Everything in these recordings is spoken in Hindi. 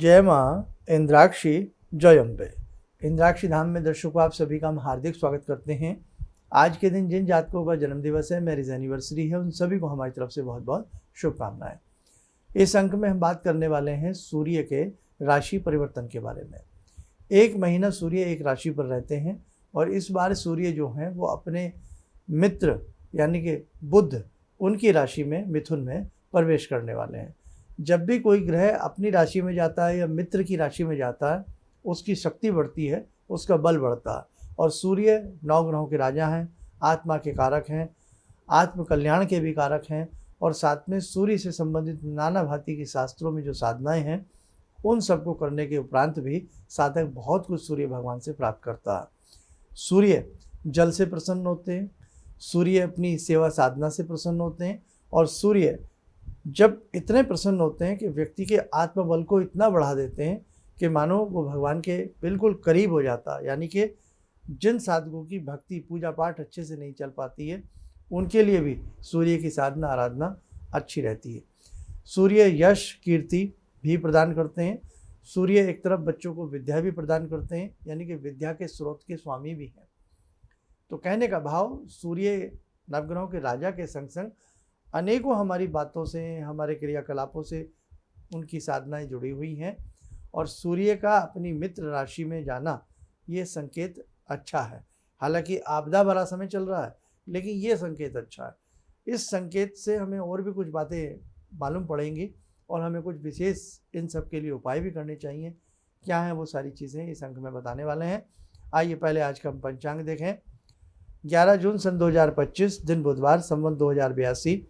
जय माँ इंद्राक्षी जय अम्बे। इंद्राक्षी धाम में दर्शकों आप सभी का हम हार्दिक स्वागत करते हैं। आज के दिन जिन जातकों का जन्मदिवस है, मैरिज एनिवर्सरी है, उन सभी को हमारी तरफ से बहुत बहुत शुभकामनाएं। इस अंक में हम बात करने वाले हैं सूर्य के राशि परिवर्तन के बारे में। एक महीना सूर्य एक राशि पर रहते हैं और इस बार सूर्य जो हैं वो अपने मित्र यानी कि बुध उनकी राशि में मिथुन में प्रवेश करने वाले हैं। जब भी कोई ग्रह अपनी राशि में जाता है या मित्र की राशि में जाता है, उसकी शक्ति बढ़ती है, उसका बल बढ़ता है। और सूर्य 9 ग्रहों के राजा हैं, आत्मा के कारक हैं, आत्म कल्याण के भी कारक हैं और साथ में सूर्य से संबंधित नाना भांति की शास्त्रों में जो साधनाएं हैं उन सबको करने के उपरांत भी साधक बहुत कुछ सूर्य भगवान से प्राप्त करता है। सूर्य जल से प्रसन्न होते हैं, सूर्य अपनी सेवा साधना से प्रसन्न होते हैं और सूर्य जब इतने प्रसन्न होते हैं कि व्यक्ति के आत्मबल को इतना बढ़ा देते हैं कि मानो वो भगवान के बिल्कुल करीब हो जाता है। यानी कि जिन साधकों की भक्ति पूजा पाठ अच्छे से नहीं चल पाती है, उनके लिए भी सूर्य की साधना आराधना अच्छी रहती है। सूर्य यश कीर्ति भी प्रदान करते हैं। सूर्य एक तरफ बच्चों को विद्या भी प्रदान करते हैं, यानी कि विद्या के स्रोत के स्वामी भी हैं। तो कहने का भाव, सूर्य नवग्रहों के राजा के संग संग अनेकों हमारी बातों से, हमारे क्रियाकलापों से उनकी साधनाएं जुड़ी हुई हैं और सूर्य का अपनी मित्र राशि में जाना ये संकेत अच्छा है। हालांकि आपदा भरा समय चल रहा है, लेकिन ये संकेत अच्छा है। इस संकेत से हमें और भी कुछ बातें मालूम पड़ेंगी और हमें कुछ विशेष इन सब के लिए उपाय भी करने चाहिए। क्या हैं वो सारी चीज़ें इस अंक में बताने वाले हैं। आइए पहले आज का हम पंचांग देखें। 11 जून सन 2025, दिन बुधवार, संवत 2082,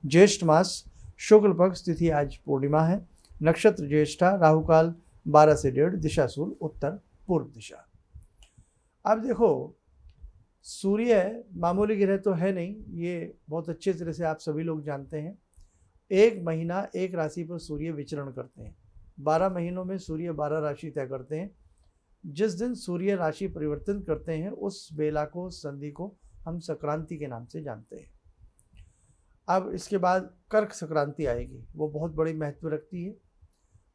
ज्येष्ठ मास, शुक्ल पक्ष, तिथि आज पूर्णिमा है, नक्षत्र ज्येष्ठा, राहुकाल 12 से 1:30, दिशा सूल उत्तर पूर्व दिशा। अब देखो, सूर्य मामूली ग्रह तो है नहीं, ये बहुत अच्छे तरह से आप सभी लोग जानते हैं। एक महीना एक राशि पर सूर्य विचरण करते हैं। 12 महीनों में सूर्य 12 राशि तय करते हैं। जिस दिन सूर्य राशि परिवर्तन करते हैं उस बेला को, संधि को हम संक्रांति के नाम से जानते हैं। अब इसके बाद कर्क संक्रांति आएगी, वो बहुत बड़ी महत्व रखती है।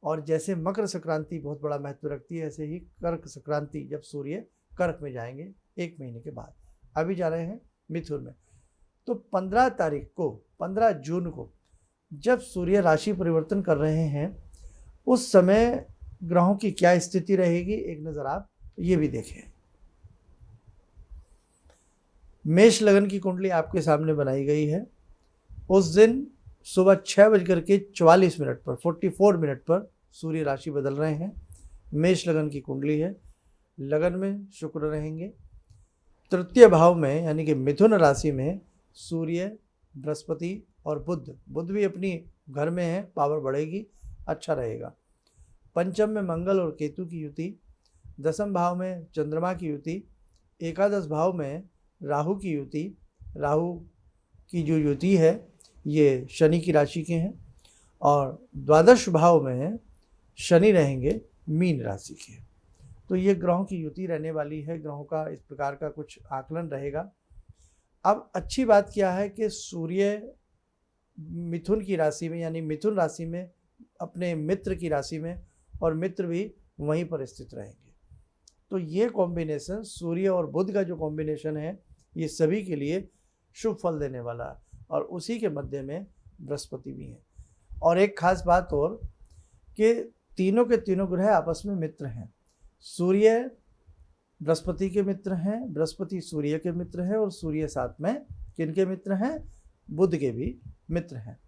और जैसे मकर संक्रांति बहुत बड़ा महत्व रखती है, ऐसे ही कर्क संक्रांति जब सूर्य कर्क में जाएंगे 1 महीने के बाद। अभी जा रहे हैं मिथुन में। तो 15 जून को जब सूर्य राशि परिवर्तन कर रहे हैं, उस समय ग्रहों की क्या स्थिति रहेगी, एक नज़र आप ये भी देखें। मेष लगन की कुंडली आपके सामने बनाई गई है। उस दिन सुबह 6:44 पर 44 मिनट पर सूर्य राशि बदल रहे हैं। मेष लगन की कुंडली है। लगन में शुक्र रहेंगे। तृतीय भाव में यानी कि मिथुन राशि में सूर्य, बृहस्पति और बुध भी अपनी घर में है, पावर बढ़ेगी, अच्छा रहेगा। पंचम में मंगल और केतु की युति, दसम भाव में चंद्रमा की युति, एकादश भाव में राहु की युति। राहु की जो युति है ये शनि की राशि के हैं और द्वादश भाव में शनि रहेंगे मीन राशि के। तो ये ग्रहों की युति रहने वाली है। ग्रहों का इस प्रकार का कुछ आकलन रहेगा। अब अच्छी बात क्या है कि सूर्य मिथुन की राशि में यानी मिथुन राशि में अपने मित्र की राशि में और मित्र भी वहीं पर स्थित रहेंगे। तो ये कॉम्बिनेशन, सूर्य और बुध का जो कॉम्बिनेशन है, ये सभी के लिए शुभ फल देने वाला है। और उसी के मध्य में बृहस्पति भी है। और एक खास बात और कि तीनों के तीनों ग्रह आपस में मित्र हैं। सूर्य बृहस्पति के मित्र हैं, बृहस्पति सूर्य के मित्र हैं और सूर्य साथ में किनके मित्र हैं, बुध के भी मित्र हैं।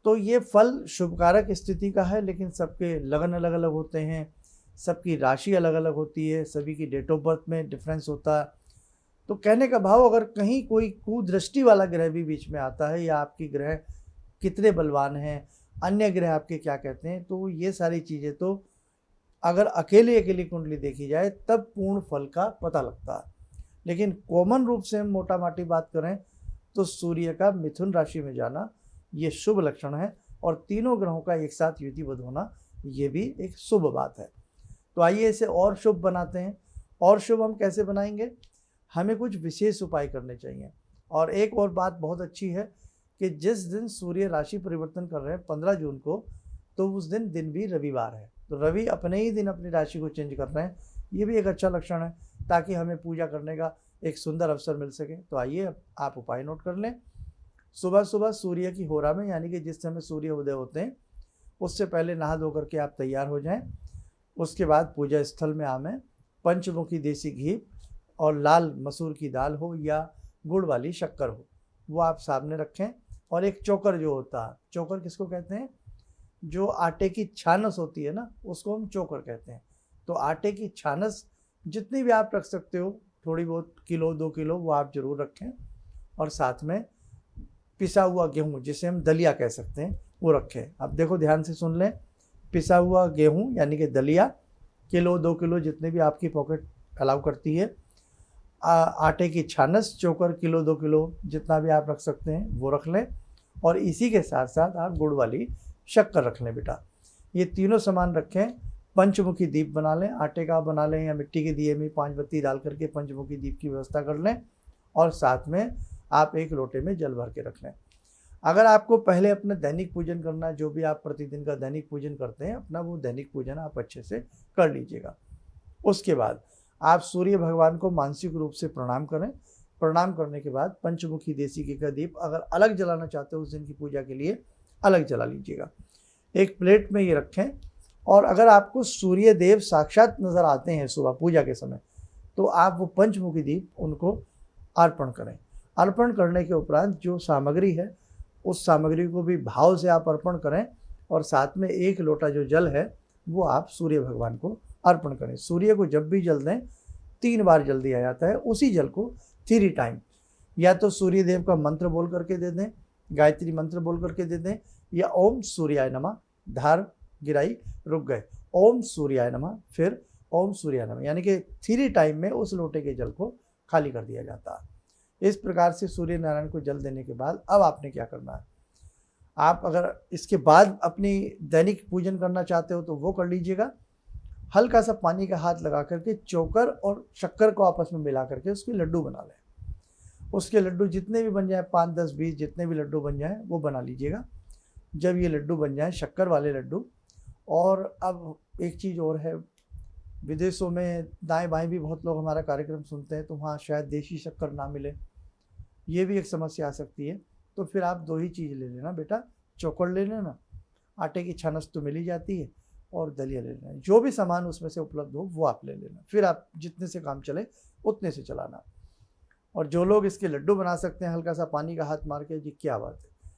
तो ये फल शुभकारक स्थिति का है, लेकिन सबके लगन अलग अलग होते हैं, सबकी राशि अलग अलग होती है, सभी की डेट ऑफ बर्थ में डिफरेंस होता है। तो कहने का भाव, अगर कहीं कोई कुदृष्टि वाला ग्रह भी बीच में आता है या आपकी ग्रह कितने बलवान हैं, अन्य ग्रह आपके क्या कहते हैं, तो ये सारी चीज़ें तो अगर अकेली कुंडली देखी जाए तब पूर्ण फल का पता लगता है। लेकिन कॉमन रूप से हम मोटा माटी बात करें तो सूर्य का मिथुन राशि में जाना ये शुभ लक्षण है और तीनों ग्रहों का एक साथ युतिबद्ध होना ये भी एक शुभ बात है। तो आइए इसे और शुभ बनाते हैं। और शुभ हम कैसे बनाएंगे, हमें कुछ विशेष उपाय करने चाहिए। और एक और बात बहुत अच्छी है कि जिस दिन सूर्य राशि परिवर्तन कर रहे हैं 15 जून को, तो उस दिन भी रविवार है। तो रवि अपने ही दिन अपनी राशि को चेंज कर रहे हैं, ये भी एक अच्छा लक्षण है, ताकि हमें पूजा करने का एक सुंदर अवसर मिल सके। तो आइए आप उपाय नोट कर लें। सुबह सुबह सूर्य की होरा में, यानी कि जिस समय सूर्य उदय होते हैं उससे पहले नहा धो करके आप तैयार हो जाएं। उसके बाद पूजा स्थल में आवें। पंचमुखी देसी घी और लाल मसूर की दाल हो या गुड़ वाली शक्कर हो, वो आप सामने रखें। और एक चोकर जो होता है, चोकर किसको कहते हैं? जो आटे की छानस होती है ना, उसको हम चोकर कहते हैं। तो आटे की छानस जितनी भी आप रख सकते हो, थोड़ी बहुत, किलो 2 किलो, वो आप ज़रूर रखें। और साथ में पिसा हुआ गेहूँ, जिसे हम दलिया कह सकते हैं, वो रखें। अब देखो ध्यान से सुन लें, पिसा हुआ गेहूँ यानी कि दलिया, किलो 2 किलो, जितने भी आपकी पॉकेट अलाउ करती है। आटे की छानस चोकर किलो 2 किलो, जितना भी आप रख सकते हैं वो रख लें। और इसी के साथ साथ आप गुड़ वाली शक्कर रख लें बेटा। ये तीनों सामान रखें। पंचमुखी दीप बना लें, आटे का बना लें या मिट्टी के दिए में 5 बत्ती डाल करके पंचमुखी दीप की व्यवस्था कर लें। और साथ में आप एक लोटे में जल भर के रख लें। अगर आपको पहले अपना दैनिक पूजन करना है, जो भी आप प्रतिदिन का दैनिक पूजन करते हैं, अपना वो दैनिक पूजन आप अच्छे से कर लीजिएगा। उसके बाद आप सूर्य भगवान को मानसिक रूप से प्रणाम करें। प्रणाम करने के बाद पंचमुखी देसी घी का दीप अगर अलग जलाना चाहते हो उस दिन की पूजा के लिए, अलग जला लीजिएगा। एक प्लेट में ये रखें। और अगर आपको सूर्य देव साक्षात नज़र आते हैं सुबह पूजा के समय, तो आप वो पंचमुखी दीप उनको अर्पण करें। अर्पण करने के उपरांत जो सामग्री है, उस सामग्री को भी भाव से आप अर्पण करें। और साथ में 1 लोटा जो जल है वो आप सूर्य भगवान को अर्पण करें। सूर्य को जब भी जल दें 3 बार जल दिया जाता है। उसी जल को 3 टाइम या तो सूर्य देव का मंत्र बोल करके दे दें, गायत्री मंत्र बोल करके दे दें, या ओम सूर्याय नमः, धार गिराई रुक गए, ओम सूर्याय नमः, फिर ओम सूर्याय नमः, यानी कि 3 टाइम में उस लोटे के जल को खाली कर दिया जाता है। इस प्रकार से सूर्य नारायण को जल देने के बाद अब आपने क्या करना है, आप अगर इसके बाद अपनी दैनिक पूजन करना चाहते हो तो वो कर लीजिएगा। हल्का सा पानी का हाथ लगा करके चोकर और शक्कर को आपस में मिला करके उसके लड्डू बना लें। उसके लड्डू जितने भी बन जाए, 5, 10, 20 जितने भी लड्डू बन जाए वो बना लीजिएगा। जब ये लड्डू बन जाए, शक्कर वाले लड्डू। और अब एक चीज़ और है, विदेशों में दाएं बाएं भी बहुत लोग हमारा कार्यक्रम सुनते हैं, तो वहाँ शायद देशी शक्कर ना मिले, ये भी एक समस्या आ सकती है। तो फिर आप 2 ही चीज़ ले लेना बेटा, चोकर ले लेना, आटे की छानस तो मिल ही जाती है, और दलिया ले लेना। जो भी सामान उसमें से उपलब्ध हो वो आप ले लेना। फिर आप जितने से काम चले उतने से चलाना। और जो लोग इसके लड्डू बना सकते हैं, हल्का सा पानी का हाथ मार के, जी क्या बात है,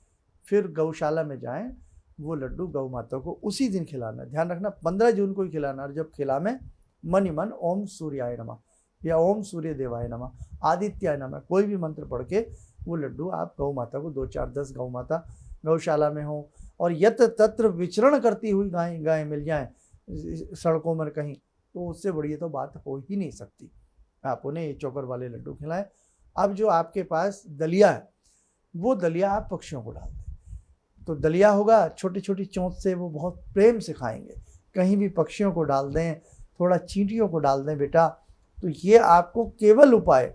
फिर गौशाला में जाएं, वो लड्डू गौ माता को उसी दिन खिलाना। ध्यान रखना 15 जून को ही खिलाना। और जब खिलामें मन ही मन ओम सूर्याय नमः या ओम सूर्य देवाय नमः, आदित्याय नमः, कोई भी मंत्र पढ़ के वो लड्डू आप गौ माता को 2, 4, 10 गौ माता गौशाला में हो, और यत्र तत्र विचरण करती हुई गायें मिल जाएं सड़कों में कहीं, तो उससे बढ़िया तो बात हो ही नहीं सकती। आप उन्हें ये चोकर वाले लड्डू खिलाएं। अब जो आपके पास दलिया है, वो दलिया आप पक्षियों को डाल दें। तो दलिया होगा छोटी छोटी चोंच से, वो बहुत प्रेम से खाएंगे। कहीं भी पक्षियों को डाल दें, थोड़ा चींटियों को डाल दें बेटा। तो ये आपको केवल उपाय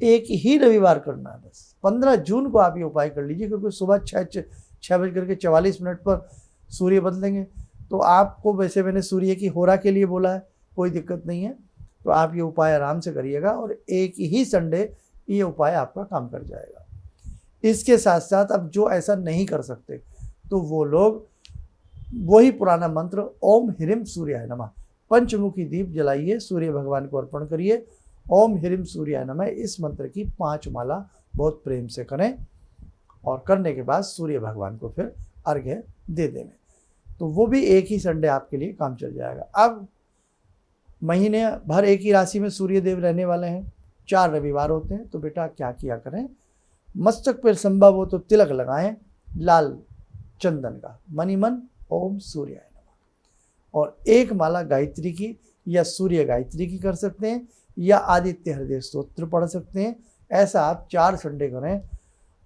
एक ही रविवार करना है, बस 15 जून को आप ये उपाय कर लीजिए, क्योंकि सुबह 6:44 पर सूर्य बदलेंगे। तो आपको, वैसे मैंने सूर्य की होरा के लिए बोला है, कोई दिक्कत नहीं है। तो आप ये उपाय आराम से करिएगा और एक ही संडे ये उपाय आपका काम कर जाएगा। इसके साथ साथ अब जो ऐसा नहीं कर सकते, तो वो लोग वही पुराना मंत्र ओम ह्रीम सूर्याय नमः, पंचमुखी दीप जलाइए, सूर्य भगवान को अर्पण करिए। ओम ह्रीम सूर्याय नमः, इस मंत्र की 5 माला बहुत प्रेम से करें, और करने के बाद सूर्य भगवान को फिर अर्घ्य दे देंगे। तो वो भी एक ही संडे आपके लिए काम चल जाएगा। अब महीने भर एक ही राशि में सूर्य देव रहने वाले हैं, 4 रविवार होते हैं। तो बेटा क्या किया करें, मस्तक पर संभव हो तो तिलक लगाएं लाल चंदन का, मनी मन ओम सूर्याय नमः। और 1 माला गायत्री की या सूर्य गायत्री की कर सकते हैं, या आदित्य हृदय स्तोत्र पढ़ सकते हैं। ऐसा आप 4 संडे करें,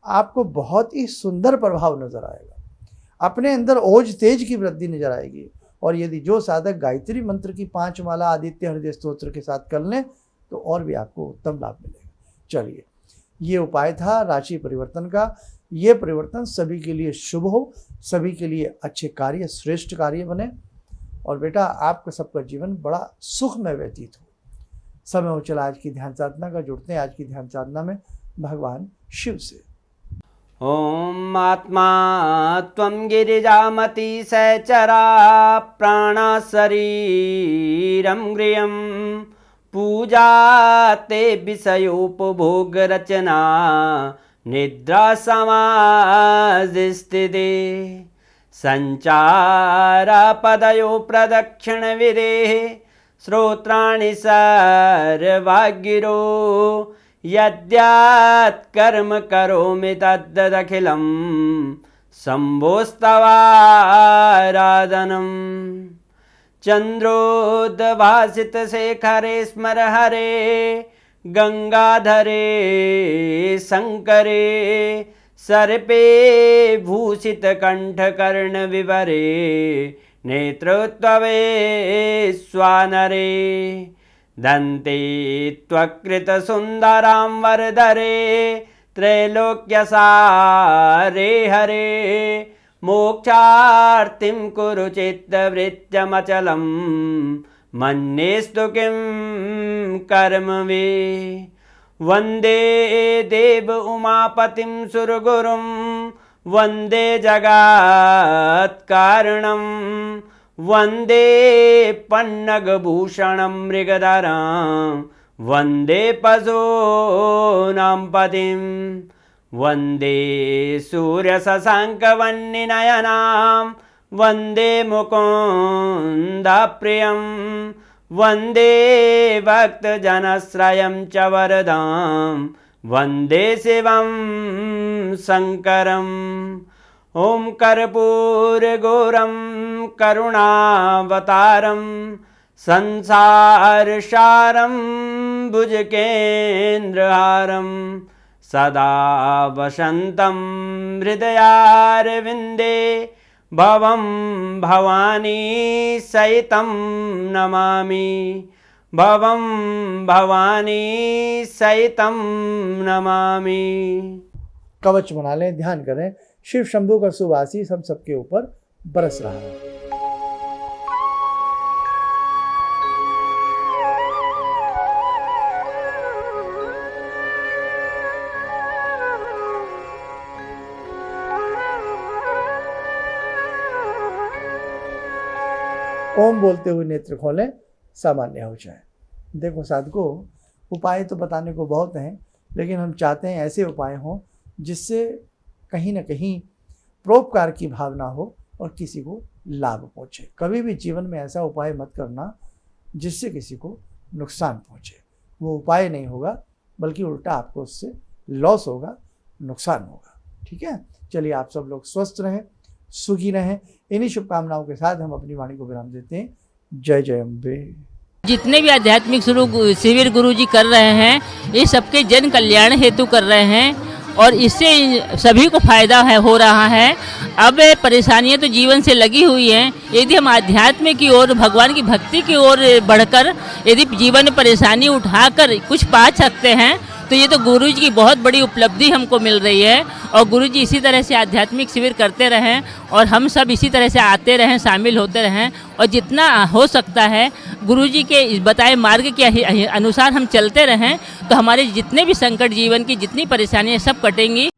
आपको बहुत ही सुंदर प्रभाव नजर आएगा। अपने अंदर ओज तेज की वृद्धि नजर आएगी। और यदि जो साधक गायत्री मंत्र की 5 माला आदित्य हृदय स्तोत्र के साथ कर लें, तो और भी आपको उत्तम लाभ मिलेगा। चलिए, ये उपाय था राशि परिवर्तन का। ये परिवर्तन सभी के लिए शुभ हो, सभी के लिए अच्छे कार्य, श्रेष्ठ कार्य बने। और बेटा आपका सबका जीवन बड़ा सुखमय व्यतीत हो। समय हो चला आज की ध्यान साधना का। जुड़ते हैं आज की ध्यान साधना में भगवान शिव से। ओम आत्मा त्वं गिरिजामति सहचरा प्राणा शरीरं गृहं पूजा ते विषयोपभोग रचना निद्रा समाधिस्थिते संचारा पदयो प्रदक्षिण विदेः श्रोत्राणि सर्वागिरो यद्यात् कर्म करोमि तद्दखिलं शम्भोस्तवाराधनम् चन्द्रोद्भासितशेखरे स्मर हरे गंगाधरे शंकरे सर्पे भूषितकण्ठकर्णविवरे नेत्रोत्तवे स्वानरे दन्ते त्वकृतसुन्दरां वरदरे त्रैलोक्यसारे हरे मोक्षार्तिं कुरु चित्तवृत्त्यमचलं मन्येस्तु किं कर्म वे वन्दे देव उमापतिं सुरगुरुं वन्दे जगत्कारणं वन्दे पन्नगभूषणं मृगधरं वन्दे पशूनां पतिं वन्दे सूर्यशशाङ्कवह्निनयनां वन्दे मुकुन्दप्रियं वन्दे भक्तजनश्रयं च वरदां वन्दे शिवं शङ्करम् ॐ कर्पूरगौरं करुणावतारं संसारसारं भुजगेन्द्रहारं सदा वसन्तं हृदयारविन्दे भवं भवानी सहितं नमामि भवं भवानी सहितं नमामि। कवच बना लें, ध्यान करें। शिव शंभू का शुभ आशीष हम सबके ऊपर बरस रहा है। ओम बोलते हुए नेत्र खोलें, सामान्य हो जाए। देखो साधकों, उपाय तो बताने को बहुत हैं, लेकिन हम चाहते हैं ऐसे उपाय हों जिससे कहीं ना कहीं परोपकार की भावना हो और किसी को लाभ पहुँचे। कभी भी जीवन में ऐसा उपाय मत करना जिससे किसी को नुकसान पहुँचे। वो उपाय नहीं होगा, बल्कि उल्टा आपको उससे लॉस होगा, नुकसान होगा। ठीक है, चलिए आप सब लोग स्वस्थ रहें, सुखी रहें। इन्हीं शुभकामनाओं के साथ हम अपनी वाणी को विराम देते हैं। जय जय अम्बे। जितने भी आध्यात्मिक शिविर गुरुजी कर रहे हैं, ये सबके जन कल्याण हेतु कर रहे हैं और इससे सभी को फायदा हो रहा है। अब परेशानियां तो जीवन से लगी हुई हैं, यदि हम आध्यात्म की ओर, भगवान की भक्ति की ओर बढ़कर यदि जीवन में परेशानी उठाकर कुछ पा सकते हैं तो ये तो गुरुजी की बहुत बड़ी उपलब्धि हमको मिल रही है। और गुरुजी इसी तरह से आध्यात्मिक शिविर करते रहें और हम सब इसी तरह से आते रहें, शामिल होते रहें और जितना हो सकता है गुरुजी के बताए मार्ग के अनुसार हम चलते रहें तो हमारे जितने भी संकट, जीवन की जितनी परेशानियां सब कटेंगी।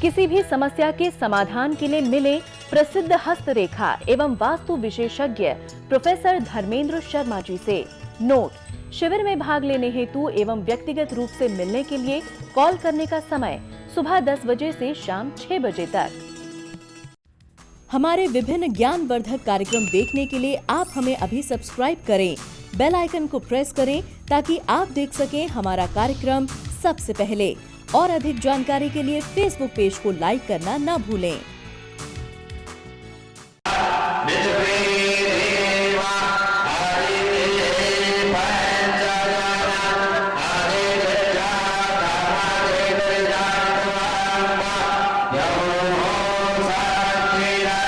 किसी भी समस्या के समाधान के लिए मिले प्रसिद्ध हस्तरेखा एवं वास्तु विशेषज्ञ प्रोफेसर धर्मेंद्र शर्मा जी से। नोट: शिविर में भाग लेने हेतु एवं व्यक्तिगत रूप से मिलने के लिए कॉल करने का समय सुबह 10 बजे से शाम 6 बजे तक। हमारे विभिन्न ज्ञानवर्धक कार्यक्रम देखने के लिए आप हमें अभी सब्सक्राइब करें, बेल आइकन को प्रेस करें ताकि आप देख सकें हमारा कार्यक्रम सबसे पहले। और अधिक जानकारी के लिए फेसबुक पेज को लाइक करना न भूलें।